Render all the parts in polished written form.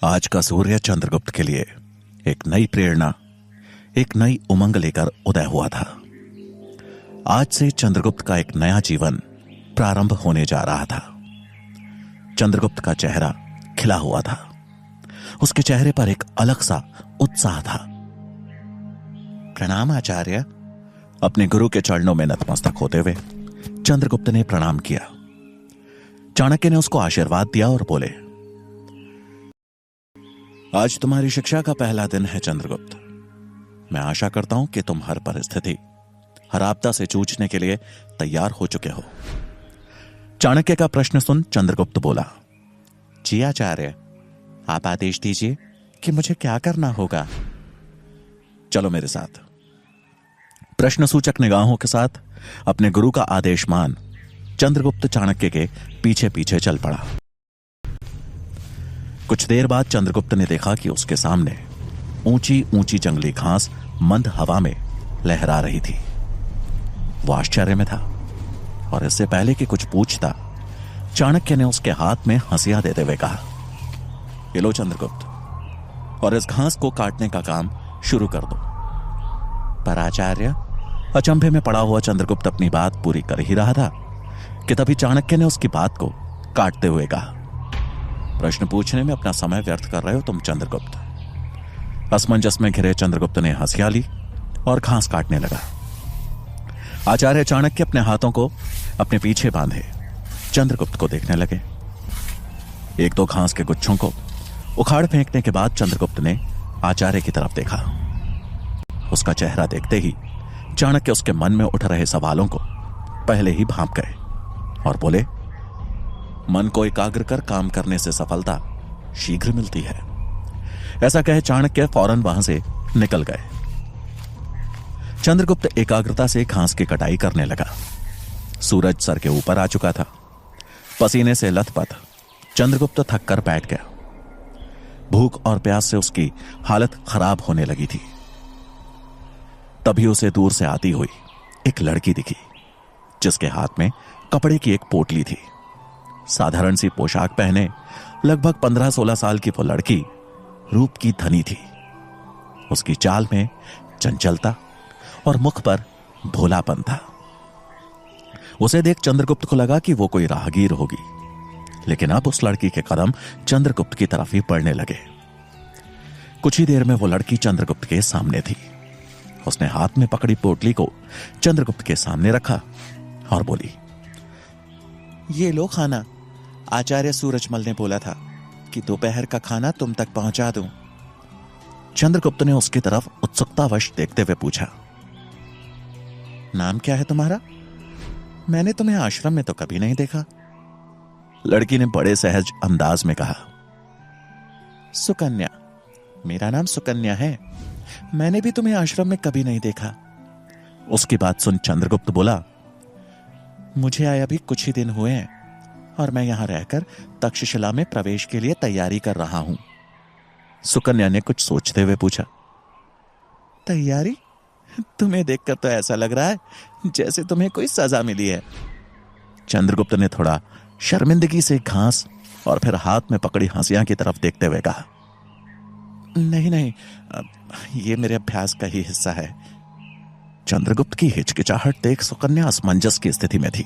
आज का सूर्य चंद्रगुप्त के लिए एक नई प्रेरणा, एक नई उमंग लेकर उदय हुआ था। आज से चंद्रगुप्त का एक नया जीवन प्रारंभ होने जा रहा था। चंद्रगुप्त का चेहरा खिला हुआ था। उसके चेहरे पर एक अलग सा उत्साह था। प्रणाम आचार्य। अपने गुरु के चरणों में नतमस्तक होते हुए चंद्रगुप्त ने प्रणाम किया। चाणक्य ने उसको आशीर्वाद दिया और बोले, आज तुम्हारी शिक्षा का पहला दिन है चंद्रगुप्त। मैं आशा करता हूं कि तुम हर परिस्थिति, हर आपदा से जूझने के लिए तैयार हो चुके हो। चाणक्य का प्रश्न सुन चंद्रगुप्त बोला, जी आचार्य, आप आदेश दीजिए कि मुझे क्या करना होगा। चलो मेरे साथ। प्रश्न सूचक निगाहों के साथ अपने गुरु का आदेश मान चंद्रगुप्त चाणक्य के पीछे पीछे चल पड़ा। कुछ देर बाद चंद्रगुप्त ने देखा कि उसके सामने ऊंची ऊंची जंगली घास मंद हवा में लहरा रही थी। वो आश्चर्य में था और इससे पहले कि कुछ पूछता, चाणक्य ने उसके हाथ में हंसिया देते हुए कहा, ये लो चंद्रगुप्त, और इस घास को काटने का काम शुरू कर दो। पर आचार्य, अचंभे में पड़ा हुआ चंद्रगुप्त अपनी बात पूरी कर ही रहा था कि तभी चाणक्य ने उसकी बात को काटते हुए कहा, प्रश्न पूछने में अपना समय व्यर्थ कर रहे हो तुम चंद्रगुप्त। असमंजस में घिरे चंद्रगुप्त ने हंसिया ली और घास काटने लगा। आचार्य चाणक्य अपने हाथों को अपने पीछे बांधे चंद्रगुप्त को देखने लगे। एक दो घास के गुच्छों को उखाड़ फेंकने के बाद चंद्रगुप्त ने आचार्य की तरफ देखा। उसका चेहरा देखते ही चाणक्य उसके मन में उठ रहे सवालों को पहले ही भांप गए और बोले, मन को एकाग्र कर काम करने से सफलता शीघ्र मिलती है। ऐसा कहे चाणक्य फौरन वहां से निकल गए। चंद्रगुप्त एकाग्रता से घास की कटाई करने लगा। सूरज सर के ऊपर आ चुका था। पसीने से लथपथ चंद्रगुप्त थक कर बैठ गया। भूख और प्यास से उसकी हालत खराब होने लगी थी। तभी उसे दूर से आती हुई एक लड़की दिखी, जिसके हाथ में कपड़े की एक पोटली थी। साधारण सी पोशाक पहने लगभग 15-16 साल की वो लड़की रूप की धनी थी। उसकी चाल में चंचलता और मुख पर भोलापन था। उसे देख चंद्रगुप्त को लगा कि वो कोई राहगीर होगी, लेकिन अब उस लड़की के कदम चंद्रगुप्त की तरफ ही पड़ने लगे। कुछ ही देर में वो लड़की चंद्रगुप्त के सामने थी। उसने हाथ में पकड़ी पोटली को चंद्रगुप्त के सामने रखा और बोली, ये लो खाना। आचार्य सूरजमल ने बोला था कि दोपहर का खाना तुम तक पहुंचा दूं। चंद्रगुप्त ने उसकी तरफ उत्सुकतावश देखते हुए पूछा, नाम क्या है तुम्हारा? मैंने तुम्हें आश्रम में तो कभी नहीं देखा। लड़की ने बड़े सहज अंदाज में कहा, सुकन्या। मेरा नाम सुकन्या है। मैंने भी तुम्हें आश्रम में कभी नहीं देखा। उसकी बात सुन चंद्रगुप्त बोला, मुझे आए अभी कुछ ही दिन हुए हैं और मैं यहां रहकर तक्षशिला में प्रवेश के लिए तैयारी कर रहा हूं। सुकन्या ने कुछ सोचते हुए पूछा, तैयारी? तुम्हें देखकर तो ऐसा लग रहा है जैसे तुम्हें कोई सजा मिली है। चंद्रगुप्त ने थोड़ा शर्मिंदगी से घास और फिर हाथ में पकड़ी हंसिया की तरफ देखते हुए कहा, नहीं नहीं, ये मेरे अभ्यास का ही हिस्सा है। चंद्रगुप्त की हिचकिचाहट देख सुकन्या असमंजस की स्थिति में थी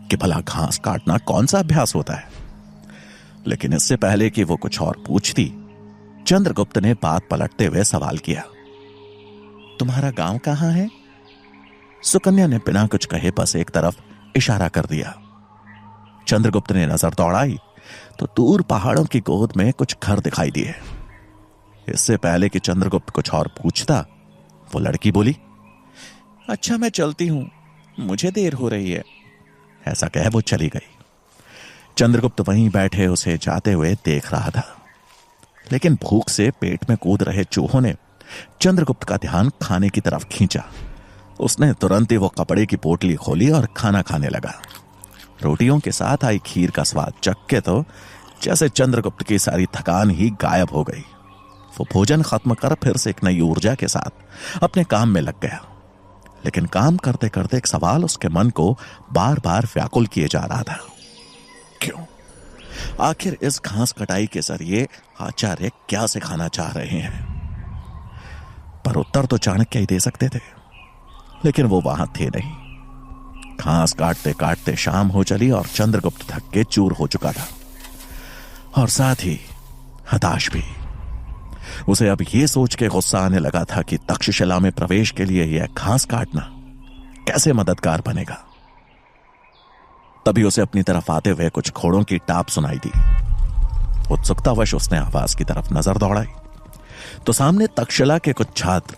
कि भला घास काटना कौन सा अभ्यास होता है। लेकिन इससे पहले कि वो कुछ और पूछती, चंद्रगुप्त ने बात पलटते हुए सवाल किया, तुम्हारा गांव कहां है? सुकन्या ने बिना कुछ कहे बस एक तरफ इशारा कर दिया। चंद्रगुप्त ने नजर दौड़ाई तो दूर पहाड़ों की गोद में कुछ घर दिखाई दिए। इससे पहले कि चंद्रगुप्त कुछ और पूछता, वो लड़की बोली, अच्छा मैं चलती हूं, मुझे देर हो रही है। ऐसा कह वो चली गई। चंद्रगुप्त वहीं बैठे उसे जाते हुए देख रहा था, लेकिन भूख से पेट में कूद रहे चूहों ने चंद्रगुप्त का ध्यान खाने की तरफ खींचा। उसने तुरंत ही वो कपड़े की पोटली खोली और खाना खाने लगा। रोटियों के साथ आई खीर का स्वाद चख के तो जैसे चंद्रगुप्त की सारी थकान ही गायब हो गई। वो भोजन खत्म कर फिर से एक नई ऊर्जा के साथ अपने काम में लग गया। लेकिन काम करते करते एक सवाल उसके मन को बार बार व्याकुल किए जा रहा था, क्यों आखिर इस घास कटाई के जरिए आचार्य क्या सिखाना चाह रहे हैं? पर उत्तर तो चाणक्य ही दे सकते थे, लेकिन वो वहां थे नहीं। घास काटते काटते शाम हो चली और चंद्रगुप्त थक के चूर हो चुका था, और साथ ही हताश भी। उसे अब यह सोच के गुस्सा आने लगा था कि तक्षशिला में प्रवेश के लिए यह घास काटना कैसे मददगार बनेगा। तभी उसे अपनी तरफ आते हुए कुछ घोड़ों की टाप सुनाई दी। उत्सुकतावश उसने आवाज की तरफ नजर दौड़ाई तो सामने तक्षशिला के कुछ छात्र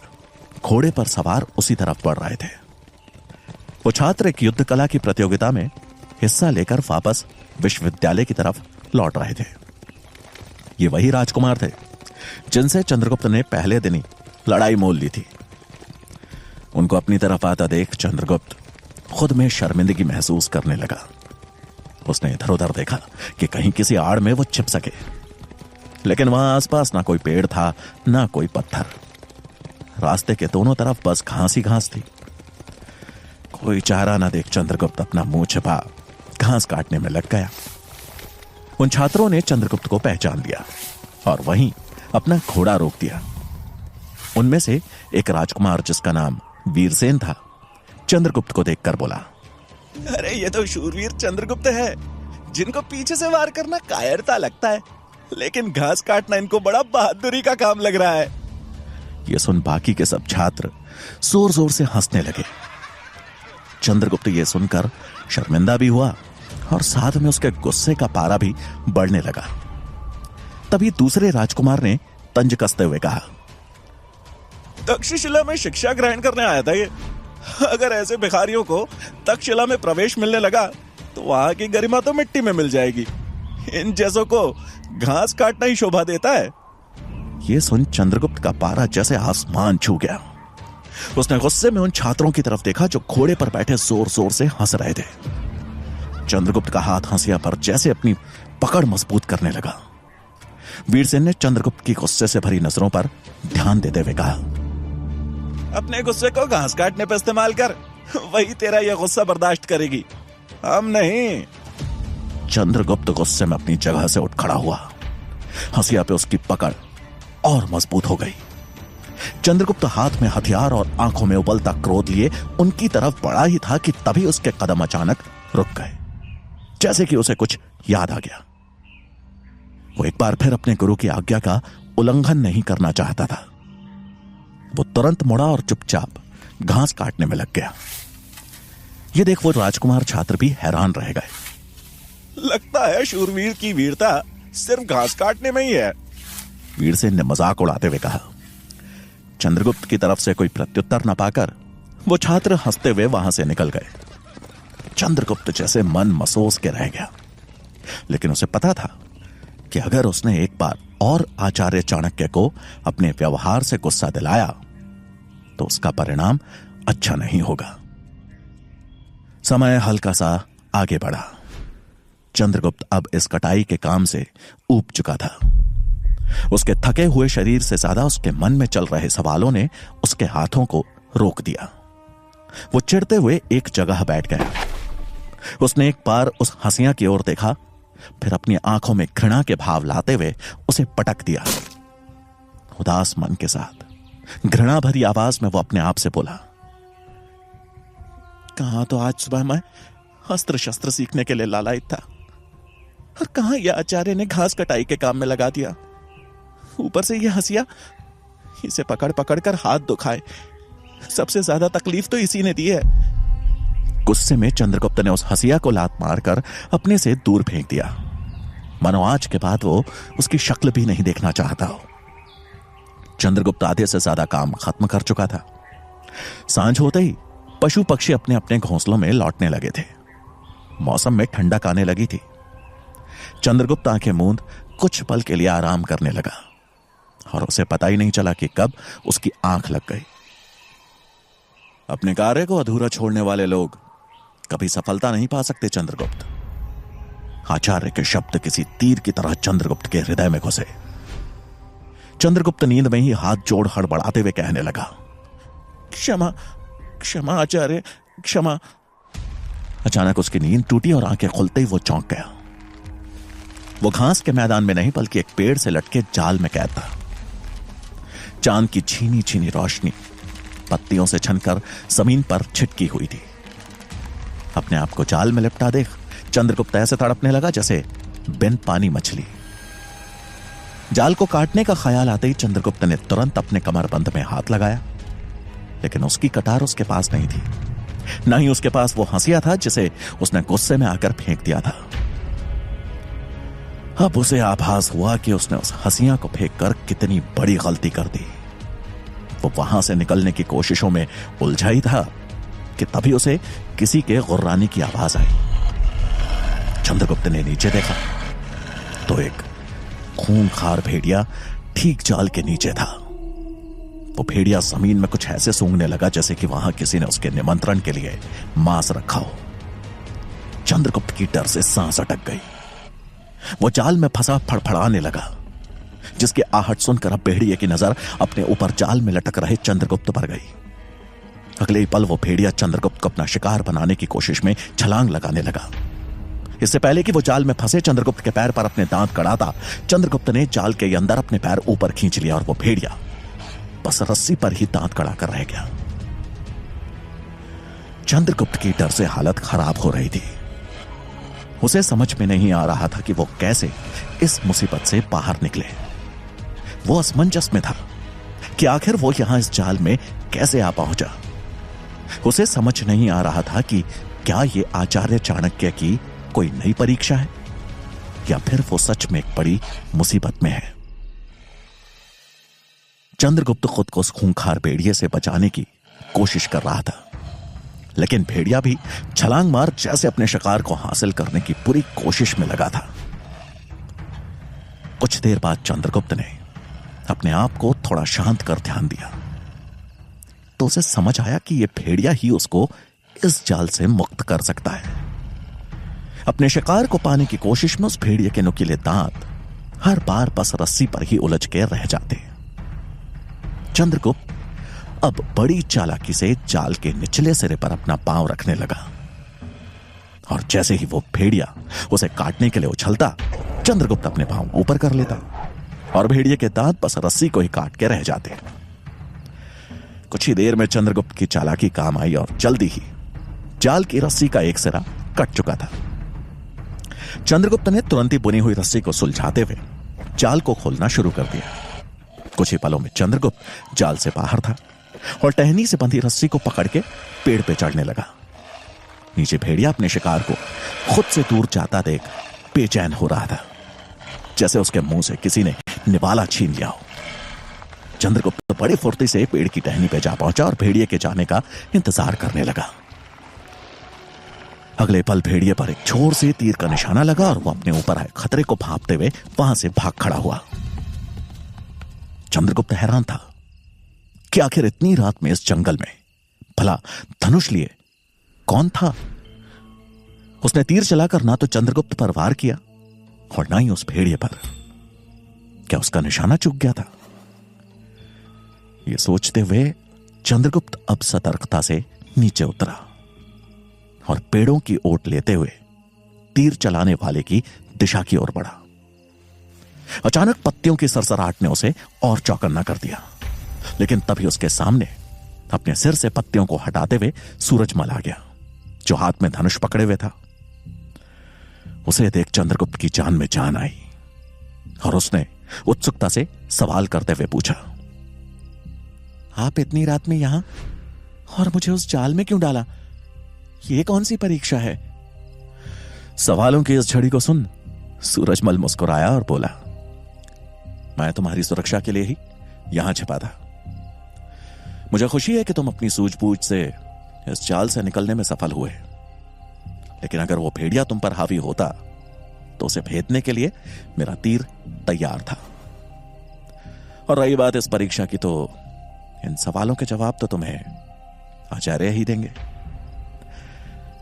घोड़े पर सवार उसी तरफ बढ़ रहे थे। वो छात्र एक युद्ध कला की प्रतियोगिता में हिस्सा लेकर वापस विश्वविद्यालय की तरफ लौट रहे थे। ये वही राजकुमार थे जिनसे चंद्रगुप्त ने पहले दिन ही लड़ाई मोल ली थी। उनको अपनी तरफ आता देख चंद्रगुप्त खुद में शर्मिंदगी महसूस करने लगा। उसने इधर उधर देखा कि कहीं किसी आड़ में वो छिप सके, लेकिन वहां आसपास ना कोई पेड़ था ना कोई पत्थर। रास्ते के दोनों तरफ बस घास ही घास थी। कोई चारा ना देख चंद्रगुप्त अपना मुंह छिपा घास काटने में लग गया। उन छात्रों ने चंद्रगुप्त को पहचान लिया और वहीं अपना घोड़ा रोक दिया। उनमें से एक राजकुमार जिसका नाम वीरसेन था, चंद्रगुप्त को देखकर बोला, अरे ये तो शूरवीर चंद्रगुप्त है, जिनको पीछे से वार करना कायरता लगता है, लेकिन घास काटना इनको बड़ा बहादुरी का काम लग रहा है। यह सुन बाकी के सब छात्र जोर जोर से हंसने लगे। चंद्रगुप्त यह सुनकर शर्मिंदा भी हुआ और साथ में उसके गुस्से का पारा भी बढ़ने लगा। तभी दूसरे राजकुमार ने तंज कसते हुए कहा, तक्षशिला में शिक्षा ग्रहण करने आया था ये। अगर ऐसे भिखारियों को तक्षशिला में प्रवेश मिलने लगा तो वहां की गरिमा तो मिट्टी में मिल जाएगी। इन जैसों को घास काटना ही शोभा देता है। यह सुन चंद्रगुप्त का पारा जैसे आसमान छू गया। उसने गुस्से में उन छात्रों की तरफ देखा जो घोड़े पर बैठे जोर जोर से हंस रहे थे। चंद्रगुप्त का हाथ हंसिया पर जैसे अपनी पकड़ मजबूत करने लगा। वीरसेन ने चंद्रगुप्त की गुस्से से भरी नजरों पर ध्यान देते हुए कहा, अपने गुस्से को घास काटने पर इस्तेमाल कर, वही तेरा यह गुस्सा बर्दाश्त करेगी, हम नहीं। चंद्रगुप्त गुस्से में अपनी जगह से उठ खड़ा हुआ। हंसिया पे उसकी पकड़ और मजबूत हो गई। चंद्रगुप्त हाथ में हथियार और आंखों में उबलता क्रोध लिए उनकी तरफ बढ़ा ही था कि तभी उसके कदम अचानक रुक गए, जैसे कि उसे कुछ याद आ गया। वो एक बार फिर अपने गुरु की आज्ञा का उल्लंघन नहीं करना चाहता था। वो तुरंत मुड़ा और चुपचाप घास काटने में लग गया। ये देख वो राजकुमार छात्र भी हैरान रह गए। लगता है शूरवीर की वीरता सिर्फ घास काटने में ही है, वीरसेन ने मजाक उड़ाते हुए कहा। चंद्रगुप्त की तरफ से कोई प्रत्युत्तर न पाकर वो छात्र हंसते हुए वहां से निकल गए। चंद्रगुप्त जैसे मन मसोस के रह गया, लेकिन उसे पता था कि अगर उसने एक बार और आचार्य चाणक्य को अपने व्यवहार से गुस्सा दिलाया तो उसका परिणाम अच्छा नहीं होगा। समय हल्का सा आगे बढ़ा। चंद्रगुप्त अब इस कटाई के काम से ऊब चुका था। उसके थके हुए शरीर से ज्यादा उसके मन में चल रहे सवालों ने उसके हाथों को रोक दिया। वो चिढ़ते हुए एक जगह बैठ गया। उसने एक बार उस हंसिया की ओर देखा, फिर अपनी आंखों में घृणा के भाव लाते हुए उसे पटक दिया। उदास मन के साथ घृणा भरी आवाज में वो अपने आप से बोला, कहां तो आज सुबह मैं अस्त्र शस्त्र सीखने के लिए लालायित था, और कहां यह आचार्य ने घास कटाई के काम में लगा दिया। ऊपर से यह हंसिया, इसे पकड़ पकड़ कर हाथ दुखाए। सबसे ज्यादा तकलीफ तो इसी ने दी है। गुस्से में चंद्रगुप्त ने उस हंसिया को लात मारकर अपने से दूर फेंक दिया, मानो आज के बाद वो उसकी शक्ल भी नहीं देखना चाहता हो। चंद्रगुप्त आधे से ज्यादा काम खत्म कर चुका था। सांझ होते ही पशु पक्षी अपने अपने घोंसलों में लौटने लगे थे। मौसम में ठंडक आने लगी थी। चंद्रगुप्त आंखें मूंद कुछ पल के लिए आराम करने लगा, और उसे पता ही नहीं चला कि कब उसकी आंख लग गई। अपने कार्य को अधूरा छोड़ने वाले लोग कभी सफलता नहीं पा सकते चंद्रगुप्त। आचार्य के शब्द किसी तीर की तरह चंद्रगुप्त के हृदय में घुसे। चंद्रगुप्त नींद में ही हाथ जोड़ हड़बड़ाते हुए कहने लगा, क्षमा क्षमा आचार्य, क्षमा। अचानक उसकी नींद टूटी और आंखें खुलते ही वो चौंक गया। वो घास के मैदान में नहीं बल्कि एक पेड़ से लटके जाल में कैद था। चांद की छीनी छीनी रोशनी पत्तियों से छनकर जमीन पर छिटकी हुई थी। अपने आप को जाल में लिपटा देख चंद्रगुप्त ऐसे तड़पने लगा जैसे बिन पानी मछली। जाल को काटने का ख्याल आते ही चंद्रगुप्त ने तुरंत अपने कमरबंद में हाथ लगाया, लेकिन उसकी कटार उसके पास नहीं थी। न ही उसके पास वो हंसिया था जिसे उसने गुस्से में आकर फेंक दिया था। अब उसे आभास हुआ कि उसने उस हंसिया को फेंककर कितनी बड़ी गलती कर दी। वो वहां से निकलने की कोशिशों में उलझा ही था कि तभी उसे किसी के गुर्राने की आवाज आई। चंद्रगुप्त ने नीचे देखा तो एक खूंखार भेड़िया ठीक जाल के नीचे था। वो भेड़िया जमीन में कुछ ऐसे सूंघने लगा जैसे कि वहां किसी ने उसके निमंत्रण के लिए मांस रखा हो। चंद्रगुप्त की डर से सांस अटक गई। वो जाल में फंसा फड़फड़ाने लगा, जिसकी आहट सुनकर अब भेड़िए की नजर अपने ऊपर जाल में लटक रहे चंद्रगुप्त पर गई। अगले ही पल वो भेड़िया चंद्रगुप्त को अपना शिकार बनाने की कोशिश में छलांग लगाने लगा। इससे पहले कि वो जाल में फंसे चंद्रगुप्त के पैर पर अपने दांत कड़ाता, चंद्रगुप्त ने जाल के अंदर अपने पैर ऊपर खींच लिया और वो भेड़िया बस रस्सी पर ही दांत कड़ाकर रह गया। चंद्रगुप्त की डर से हालत खराब हो रही थी। उसे समझ में नहीं आ रहा था कि वो कैसे इस मुसीबत से बाहर निकले। वो असमंजस में था कि आखिर वो यहां इस जाल में कैसे आ पहुंचा। उसे समझ नहीं आ रहा था कि क्या ये आचार्य चाणक्य की कोई नई परीक्षा है या फिर वो सच में एक बड़ी मुसीबत में है। चंद्रगुप्त खुद को उस खूंखार भेड़िए से बचाने की कोशिश कर रहा था, लेकिन भेड़िया भी छलांग मार जैसे अपने शिकार को हासिल करने की पूरी कोशिश में लगा था। कुछ देर बाद चंद्रगुप्त ने अपने आप को थोड़ा शांत कर ध्यान दिया तो उसे समझ आया कि यह भेड़िया ही उसको इस जाल से मुक्त कर सकता है। अपने शिकार को पाने की कोशिश में उस भेड़िए के नुकीले दांत हर बार बस रस्सी पर ही उलझ के रह जाते। चंद्रगुप्त अब बड़ी चालाकी से जाल के निचले सिरे पर अपना पांव रखने लगा और जैसे ही वो भेड़िया उसे काटने के लिए उछलता, चंद्रगुप्त अपने पांव ऊपर कर लेता और भेड़िए के दांत बस रस्सी को ही काट के रह जाते। कुछ ही देर में चंद्रगुप्त की चालाकी काम आई और जल्दी ही जाल की रस्सी का एक सिरा कट चुका था। चंद्रगुप्त ने तुरंत ही बुनी हुई रस्सी को सुलझाते हुए जाल को खोलना शुरू कर दिया। कुछ ही पलों में चंद्रगुप्त जाल से बाहर था और टहनी से बंधी रस्सी को पकड़ के पेड़ पे चढ़ने लगा। नीचे भेड़िया अपने शिकार को खुद से दूर जाता देख बेचैन हो रहा था, जैसे उसके मुंह से किसी ने निवाला छीन लिया हो। चंद्रगुप्त बड़ी फुर्ती से पेड़ की टहनी पे जा पहुंचा और भेड़िए के जाने का इंतजार करने लगा। अगले पल भेड़िए पर एक छोर से तीर का निशाना लगा और वो अपने ऊपर आए खतरे को भांपते हुए वहां से भाग खड़ा हुआ। चंद्रगुप्त हैरान था कि आखिर इतनी रात में इस जंगल में भला धनुष लिए कौन था। उसने तीर चलाकर ना तो चंद्रगुप्त पर वार किया और ना ही उस भेड़िए पर। क्या उसका निशाना चूक गया था? यह सोचते हुए चंद्रगुप्त अब सतर्कता से नीचे उतरा और पेड़ों की ओट लेते हुए तीर चलाने वाले की दिशा की ओर बढ़ा। अचानक पत्तियों की सरसराहट ने उसे और चौकन्ना कर दिया, लेकिन तभी उसके सामने अपने सिर से पत्तियों को हटाते हुए सूरजमल आ गया, जो हाथ में धनुष पकड़े हुए था। उसे देख चंद्रगुप्त की जान में जान आई और उसने उत्सुकता से सवाल करते हुए पूछा, आप इतनी रात में यहां और मुझे उस जाल में क्यों डाला? यह कौन सी परीक्षा है? सवालों की इस झड़ी को सुन सूरजमल मुस्कुराया और बोला, मैं तुम्हारी सुरक्षा के लिए ही यहां छिपा था। मुझे खुशी है कि तुम अपनी सूझबूझ से इस जाल से निकलने में सफल हुए, लेकिन अगर वो भेड़िया तुम पर हावी होता तो उसे भेदने के लिए मेरा तीर तैयार था। और रही बात इस परीक्षा की, तो इन सवालों के जवाब तो तुम्हें आचार्य ही देंगे।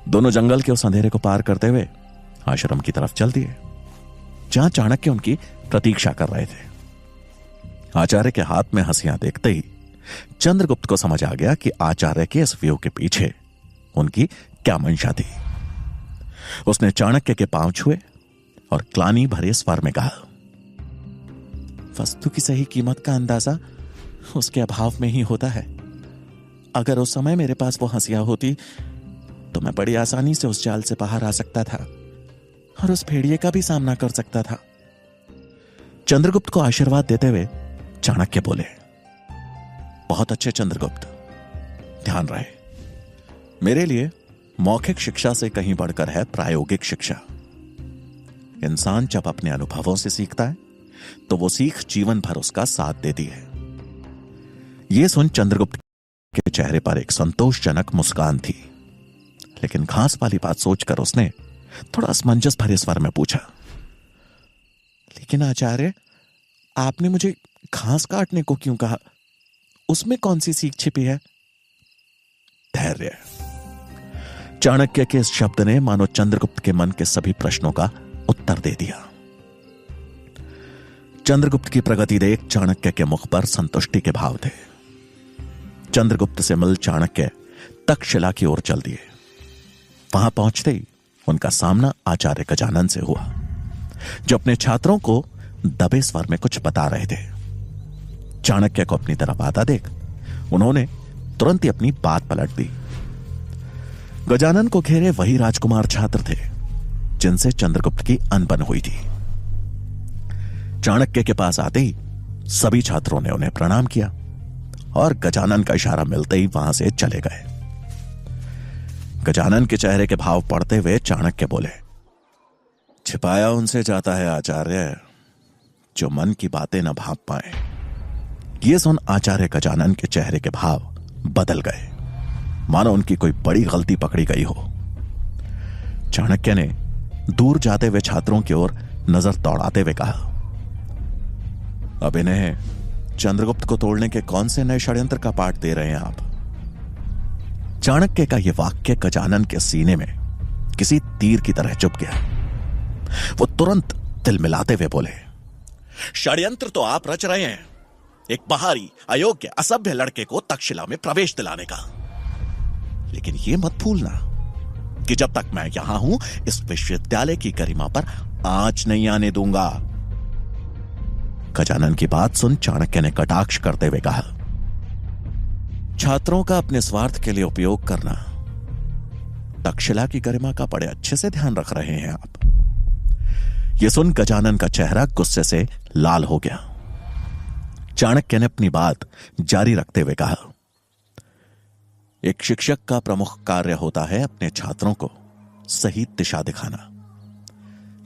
दोनों जंगल के उस अंधेरे को पार करते हुए आश्रम की तरफ चल दिए, जहां चाणक्य उनकी प्रतीक्षा कर रहे थे। आचार्य के हाथ में हंसियां देखते ही चंद्रगुप्त को समझ आ गया कि आचार्य के इस व्यू के पीछे उनकी क्या मंशा थी। उसने चाणक्य के पांव छुए और ग्लानि भरे स्वर में कहा, वस्तु की सही कीमत का अंदाजा उसके अभाव में ही होता है। अगर उस समय मेरे पास वो हंसिया होती तो मैं बड़ी आसानी से उस जाल से बाहर आ सकता था और उस भेड़िए का भी सामना कर सकता था। चंद्रगुप्त को आशीर्वाद देते हुए चाणक्य बोले, बहुत अच्छे चंद्रगुप्त, ध्यान रहे, मेरे लिए मौखिक शिक्षा से कहीं बढ़कर है प्रायोगिक शिक्षा। इंसान जब अपने अनुभवों से सीखता है तो वो सीख जीवन भर उसका साथ देती है। यह सुन चंद्रगुप्त के चेहरे पर एक संतोषजनक मुस्कान थी, लेकिन घास वाली बात सोचकर उसने थोड़ा असमंजस भरे स्वर में पूछा, लेकिन आचार्य, आपने मुझे घास काटने को क्यों कहा? उसमें कौन सी सीख छिपी है? धैर्य। चाणक्य के इस शब्द ने मानो चंद्रगुप्त के मन के सभी प्रश्नों का उत्तर दे दिया। चंद्रगुप्त की प्रगति देख चाणक्य के मुख पर संतुष्टि के भाव थे। चंद्रगुप्त से मिल चाणक्य तक्षशिला की ओर चल दिए। वहां पहुंचते ही उनका सामना आचार्य गजानन से हुआ, जो अपने छात्रों को दबे स्वर में कुछ बता रहे थे। चाणक्य को अपनी तरफ आता देख उन्होंने तुरंत ही अपनी बात पलट दी। गजानन को घेरे वही राजकुमार छात्र थे जिनसे चंद्रगुप्त की अनबन हुई थी। चाणक्य के पास आते ही सभी छात्रों ने उन्हें प्रणाम किया और गजानन का इशारा मिलते ही वहां से चले गए। गजानन के चेहरे के भाव पढ़ते हुए चाणक्य बोले, छिपाया उनसे जाता है आचार्य जो मन की बातें न भाप पाए। यह सुन आचार्य गजानन के चेहरे के भाव बदल गए, मानो उनकी कोई बड़ी गलती पकड़ी गई हो। चाणक्य ने दूर जाते हुए छात्रों की ओर नजर दौड़ाते हुए कहा, अब इन्हें चंद्रगुप्त को तोड़ने के कौन से नए षड्यंत्र का पाठ दे रहे हैं आप? चाणक्य का यह वाक्य गजानन के सीने में किसी तीर की तरह चुभ गया। वो तुरंत तिल मिलाते हुए बोले, षड्यंत्र तो आप रच रहे हैं, एक बाहरी अयोग्य असभ्य लड़के को तक्षशिला में प्रवेश दिलाने का। लेकिन यह मत भूलना कि जब तक मैं यहां हूं, इस विश्वविद्यालय की गरिमा पर आंच नहीं आने दूंगा। गजानन की बात सुन चाणक्य ने कटाक्ष करते हुए कहा, छात्रों का अपने स्वार्थ के लिए उपयोग करना, तक्षशिला की गरिमा का बड़े अच्छे से ध्यान रख रहे हैं आप। यह सुन गजानन का चेहरा गुस्से से लाल हो गया। चाणक्य ने अपनी बात जारी रखते हुए कहा, एक शिक्षक का प्रमुख कार्य होता है अपने छात्रों को सही दिशा दिखाना,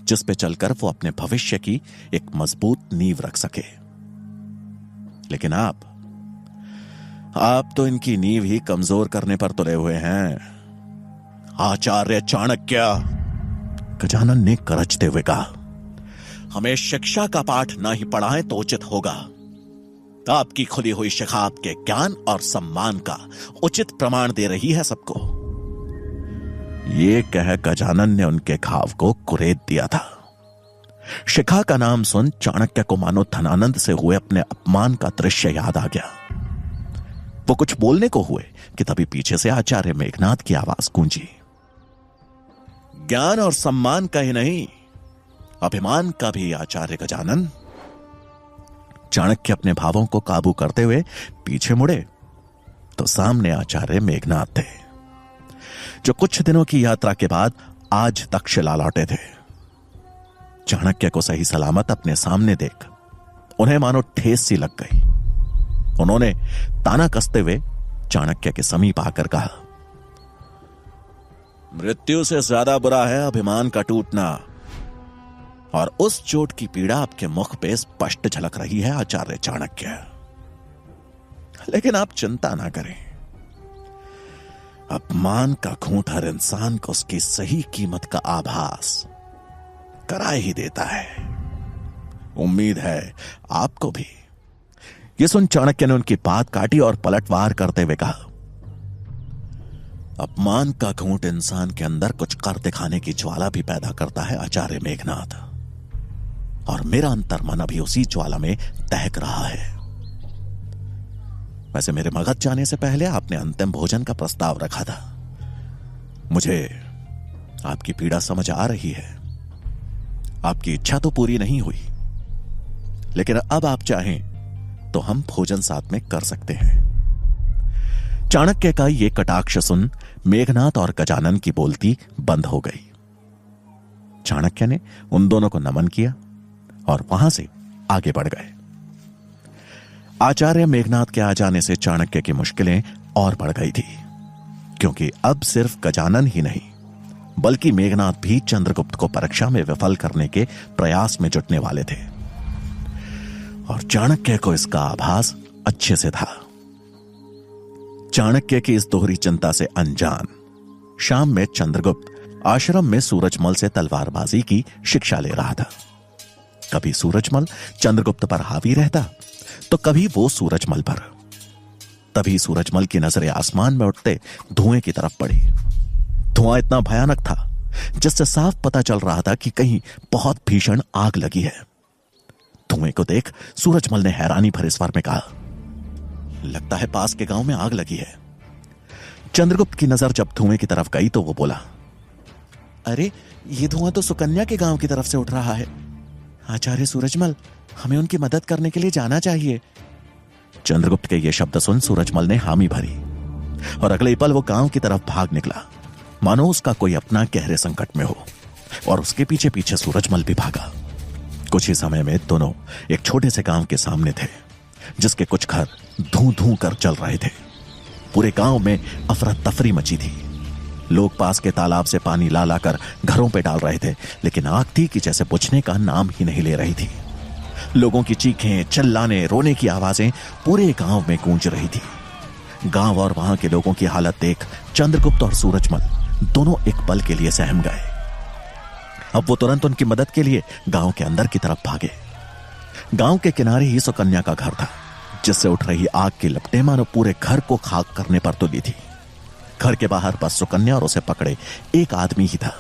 जिस पे चलकर वो अपने भविष्य की एक मजबूत नींव रख सके। लेकिन आप तो इनकी नींव ही कमजोर करने पर तुले हुए हैं आचार्य चाणक्य। गजानन ने गरजते हुए कहा, हमें शिक्षा का पाठ ना ही पढ़ाएं तो उचित होगा। आपकी खुली हुई शिखा आपके ज्ञान और सम्मान का उचित प्रमाण दे रही है सबको। ये कह गजानन ने उनके घाव को कुरेद दिया था। शिखा का नाम सुन चाणक्य को मानो धनानंद से हुए अपने अपमान का दृश्य याद आ गया। वो कुछ बोलने को हुए कि तभी पीछे से आचार्य मेघनाद की आवाज गूंजी, ज्ञान और सम्मान का ही नहीं, अभिमान का भी आचार्य गजानन। चाणक्य अपने भावों को काबू करते हुए पीछे मुड़े तो सामने आचार्य मेघनाद थे, जो कुछ दिनों की यात्रा के बाद आज तक्षशिला लौटे थे। चाणक्य को सही सलामत अपने सामने देख उन्हें मानो ठेस सी लग गई। उन्होंने ताना कसते हुए चाणक्य के समीप आकर कहा, मृत्यु से ज्यादा बुरा है अभिमान का टूटना, और उस चोट की पीड़ा आपके मुख पे स्पष्ट झलक रही है आचार्य चाणक्य। लेकिन आप चिंता ना करें, अपमान का घूंट हर इंसान को उसकी सही कीमत का आभास करा ही देता है। उम्मीद है आपको भी। यह सुन चाणक्य ने उनकी बात काटी और पलटवार करते हुए कहा, अपमान का घूंट इंसान के अंदर कुछ कर दिखाने की ज्वाला भी पैदा करता है आचार्य मेघनाद, और मेरा अंतर्मन अभी उसी ज्वाला में दहक रहा है। वैसे मेरे मगध जाने से पहले आपने अंतिम भोजन का प्रस्ताव रखा था। मुझे आपकी पीड़ा समझ आ रही है। आपकी इच्छा तो पूरी नहीं हुई, लेकिन अब आप चाहें तो हम भोजन साथ में कर सकते हैं। चाणक्य का यह कटाक्ष सुन मेघनाद और गजानन की बोलती बंद हो गई। चाणक्य ने उन दोनों को नमन किया और वहां से आगे बढ़ गए। आचार्य मेघनाद के आ जाने से चाणक्य की मुश्किलें और बढ़ गई थी, क्योंकि अब सिर्फ गजानन ही नहीं बल्कि मेघनाद भी चंद्रगुप्त को परीक्षा में विफल करने के प्रयास में जुटने वाले थे, और चाणक्य को इसका आभास अच्छे से था। चाणक्य की इस दोहरी चिंता से अनजान शाम में चंद्रगुप्त आश्रम में सूरजमल से तलवारबाजी की शिक्षा ले रहा था। कभी सूरजमल चंद्रगुप्त पर हावी रहता तो कभी वो सूरजमल पर। तभी सूरजमल की नजरें आसमान में उठते धुएं की तरफ पड़ी। धुआं इतना भयानक था जिससे साफ पता चल रहा था कि कहीं बहुत भीषण आग लगी है। धुएं को देख सूरजमल ने हैरानी भरे स्वर में कहा, लगता है पास के गांव में आग लगी है। चंद्रगुप्त की नजर जब धुएं की तरफ गई तो वो बोला, अरे ये धुआं तो सुकन्या के गांव की तरफ से उठ रहा है। आचार्य सूरजमल, हमें उनकी मदद करने के लिए जाना चाहिए। चंद्रगुप्त के ये शब्द सुन सूरजमल ने हामी भरी और अगले पल वो गांव की तरफ भाग निकला, मानो उसका कोई अपना गहरे संकट में हो, और उसके पीछे पीछे सूरजमल भी भागा। कुछ ही समय में दोनों एक छोटे से गांव के सामने थे, जिसके कुछ घर धूं धूं कर जल रहे थे। पूरे गांव में अफरा तफरी मची थी। लोग पास के तालाब से पानी ला लाकर घरों पे डाल रहे थे, लेकिन आग थी कि जैसे बुझने का नाम ही नहीं ले रही थी। लोगों की चीखें, चिल्लाने, रोने की आवाजें पूरे गांव में गूंज रही थी। गांव और वहां के लोगों की हालत देख चंद्रगुप्त और सूरजमल दोनों एक पल के लिए सहम गए। अब वो तुरंत उनकी मदद के लिए गांव के अंदर की तरफ भागे। गांव के किनारे ही सुकन्या का घर था, जिससे उठ रही आग की लपटें मानो पूरे घर को खाक करने पर तुली थी। घर के बाहर बस सुकन्या और उसे पकड़े एक आदमी ही था।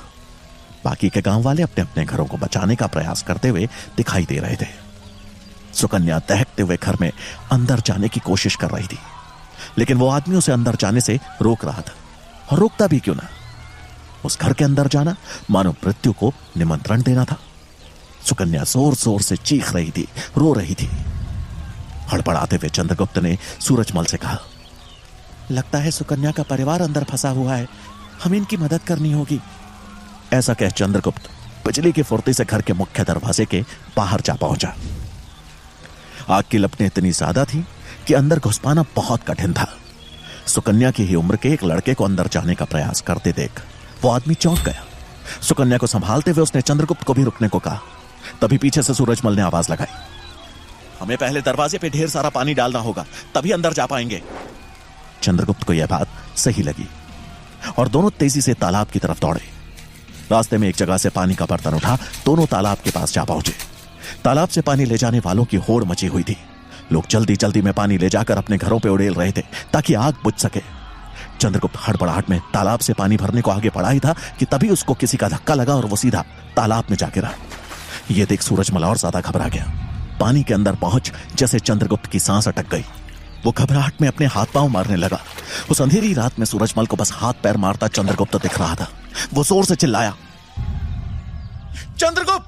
बाकी के गांव वाले अपने अपने घरों को बचाने का प्रयास करते हुए दिखाई दे रहे थे। सुकन्या दहकते हुए घर में अंदर जाने की कोशिश कर रही थी, लेकिन वो आदमी उसे अंदर जाने से रोक रहा था, और रोकता भी क्यों ना। उस घर के अंदर जाना मानो मृत्यु को निमंत्रण देना था। सुकन्या जोर जोर से चीख रही थी, रो रही थी। हड़बड़ाते हुए चंद्रगुप्त ने सूरजमल से कहा, लगता है सुकन्या का परिवार अंदर फंसा हुआ है, हमें इनकी मदद करनी होगी। ऐसा कह चंद्रगुप्त बिजली की फुर्ती से घर के मुख्य दरवाजे के बाहर जा पहुंचा। आग की लपटें इतनी ज्यादा थी कि अंदर घुस पाना बहुत कठिन था। सुकन्या की ही उम्र के एक लड़के को अंदर जाने का प्रयास करते देख वो आदमी चौंक गया। सुकन्या को संभालते हुए उसने चंद्रगुप्त को भी रुकने को कहा। तभी पीछे से सूरजमल ने आवाज लगाई, हमें पहले दरवाजे पे ढेर सारा पानी डालना होगा, तभी अंदर जा पाएंगे। चंद्रगुप्त को यह बात सही लगी और दोनों तेजी से तालाब की तरफ दौड़े। रास्ते में एक जगह से पानी का बर्तन उठा दोनों तालाब के पास जा पहुंचे। तालाब से पानी ले जाने वालों की होड़ मची हुई थी। लोग जल्दी जल्दी में पानी ले जाकर अपने घरों पे उड़ेल रहे थे ताकि आग बुझ सके। चंद्रगुप्त हड़बड़ाहट में तालाब से पानी भरने को आगे बढ़ा ही था कि तभी उसको किसी का धक्का लगा और वो सीधा तालाब में जा गिरा। ये देख सूरजमल और ज्यादा घबरा गया। पानी के अंदर पहुंच जैसे चंद्रगुप्त की सांस अटक गई। वो घबराहट में अपने हाथ पांव मारने लगा। उस अंधेरी रात में सूरजमल को बस हाथ पैर मारता चंद्रगुप्त दिख रहा था। वो जोर से चिल्लाया, चंद्रगुप्त,